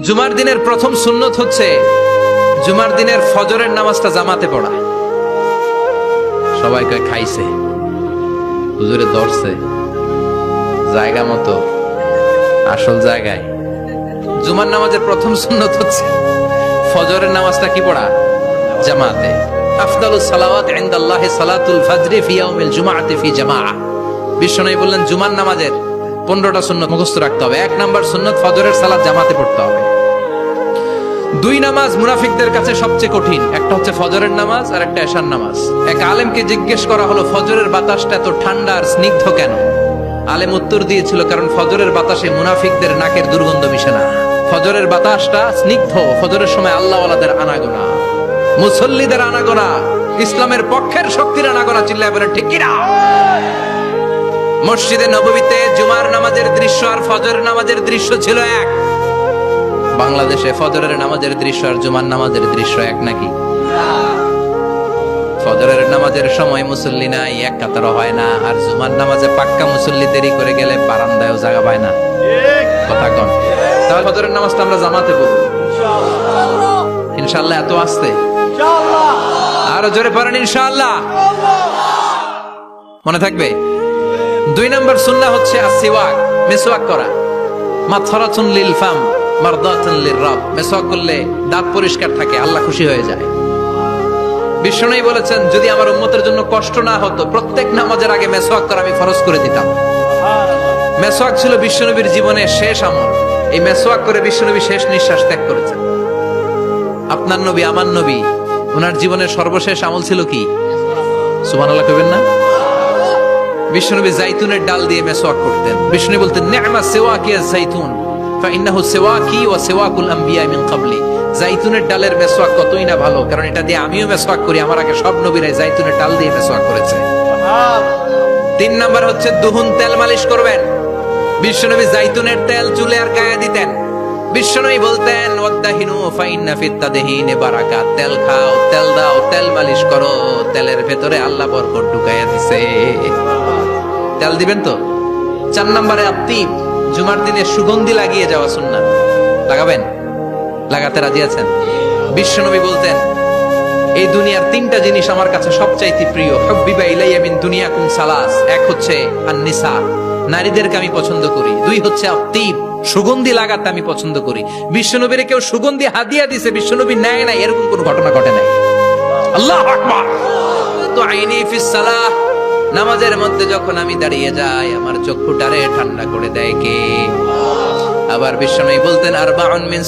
জুমার দিনের প্রথম সুন্নত হচ্ছে জুমার দিনের ফজরের নামাজটা জামাতে পড়া। সবাই কয় খাইছে, হুজুরে ধরছে জায়গা মতো আসল জায়গায়। জুমার নামাজের প্রথম সুন্নত হচ্ছে ফজরের নামাজটা কি পড়া? জামাতে। আফদালুস সালাওয়াত ইনদাল্লাহি সালাতুল ফাজরি ফি ইয়াউমিল জুমআতি ফি জামাআহ। বিশ্বনবী বললেন জুমার নামাজের 15টা সুন্নত মুখস্থ রাখতে হবে। 1 নাম্বার সুন্নত ফজরের সালাত জামাতে পড়তে হবে। 2 নামাজ মুনাফিকদের কাছে সবচেয়ে কঠিন, একটা হচ্ছে ফজরের নামাজ আর একটা এশার নামাজ। এক আলেমকে জিজ্ঞেস করা হলো ফজরের বাতাসটা এত ঠান্ডা আর স্নিগ্ধ কেন? আলেম উত্তর দিয়েছিল কারণ ফজরের বাতাসে মুনাফিকদের নাকের দুর্গন্ধ মিশে না। ফজরের বাতাসটা স্নিগ্ধ, ফজরের সময় আল্লাহওয়ালাদের আনাগোনা, মুসল্লিদের আনাগোনা, ইসলামের পক্ষের শক্তির আনাগোনা। চিল্লায় বলেন ঠিক কি না? মসজিদে নববীতে জুমার নামাজের দৃশ্য আর ফজরের নামাজের দৃশ্য ছিল এক। বাংলাদেশে ফজরের নামাজের দৃশ্য আর জুমার নামাজের দৃশ্য এক নাকি? ফজরের নামাজের সময় মুসল্লি নাই, এক কাতারও হয় না। আর জুমার নামাজে পাক্কা মুসল্লি দেরি করে গেলে বারান্দায়ও জায়গা পায় না। কথা কন। তাহলে ফজরের নামাজটা আমরা জামাতে পড়ব ইনশাআল্লাহ। এত আসতে আরো জোরে পড়েন ইনশাআল্লাহ। মনে থাকবে। 2 নাম্বার সুন্নাহ হচ্ছে আসওয়াক, মিসওয়াক করা। মাথরাতুন লিল ফাম মারদাতুন লিররাব। মিসওয়াক করলে দাঁত পরিষ্কার থাকে, আল্লাহ খুশি হয়ে যায়। বিশ্বনবী বলেছেন যদি আমার উম্মতের জন্য কষ্ট না হতো প্রত্যেক নামাজের আগে মিসওয়াক করা আমি ফরজ করে দিতাম। মিসওয়াক ছিল বিশ্বনবীর জীবনের শেষ আমল। এই মিসওয়াক করে বিশ্বনবী শেষ নিঃশ্বাস ত্যাগ করেছেন। আপনার নবী আমার নবী, ওনার জীবনের সর্বশেষ আমল ছিল কি? সুবহানাল্লাহ কইবেন না? বিশ্বনবী জাইতুনের ডাল দিয়ে মিসওয়াক করতেন। বিশ্বনবী বলতেন নি'মা সিওয়াকি আয-যাইতুন ফাইন্নাহু সিওয়াকি ওয়া সিওয়াকুল আমবিয়া মিন ক্বাবলি। জাইতুনের ডালের মিসওয়াক কতই না ভালো, কারণ এটা দিয়ে আমিও মিসওয়াক করি, আমার আগে সব নবীরাই জাইতুনের ডাল দিয়ে মিসওয়াক করেছে। 3 নাম্বার হচ্ছে দুহুন, তেল মালিশ করবেন। বিশ্বনবী জাইতুনের তেল চুলে আর গায়ে দিতেন। বিশ্বনবী বলতেন ওয়াদাহিনু ফাইন্না ফিত তাদহিনি বারাকাত। তেল খাও, তেল দাও, তেল মালিশ করো, তেলের ভেতরে আল্লাহ বরকত ঢুকাইয়া দিছে। তেল দিবেন তো। 4 নম্বরে আত্তিব, জুমার দিনে সুগন্ধি লাগিয়ে যাওয়া সুন্নাত। লাগাবেন? লাগাতে রাজি আছেন? বিশ্বনবী বলতেন এই দুনিয়ার 3টা জিনিস আমার কাছে সবচাইতে প্রিয়। হুব্বিবা ইলাইয়া মিন দুনিয়াকুম সালাস। 1 হচ্ছে আন-নিসা, নারীদেরকে আমি পছন্দ করি। 2 হচ্ছে আত্তিব, সুগন্ধি লাগাতে আমি পছন্দ করি। বিশ্বনবীরে কেউ সুগন্ধি হাদিয়া দিছে, বিশ্বনবী নেয় না, এরকম কোন ঘটনা ঘটে নাই। আল্লাহু আকবার। তো আইনি ফিস সালাহ, নামাজের মধ্যে যখন আমি দাঁড়িয়ে যাই আমার চক্ষুটারে ঠান্ডা করে দেয় কে? আবার বিশ্বনবী বলতেন আরবাউন মিন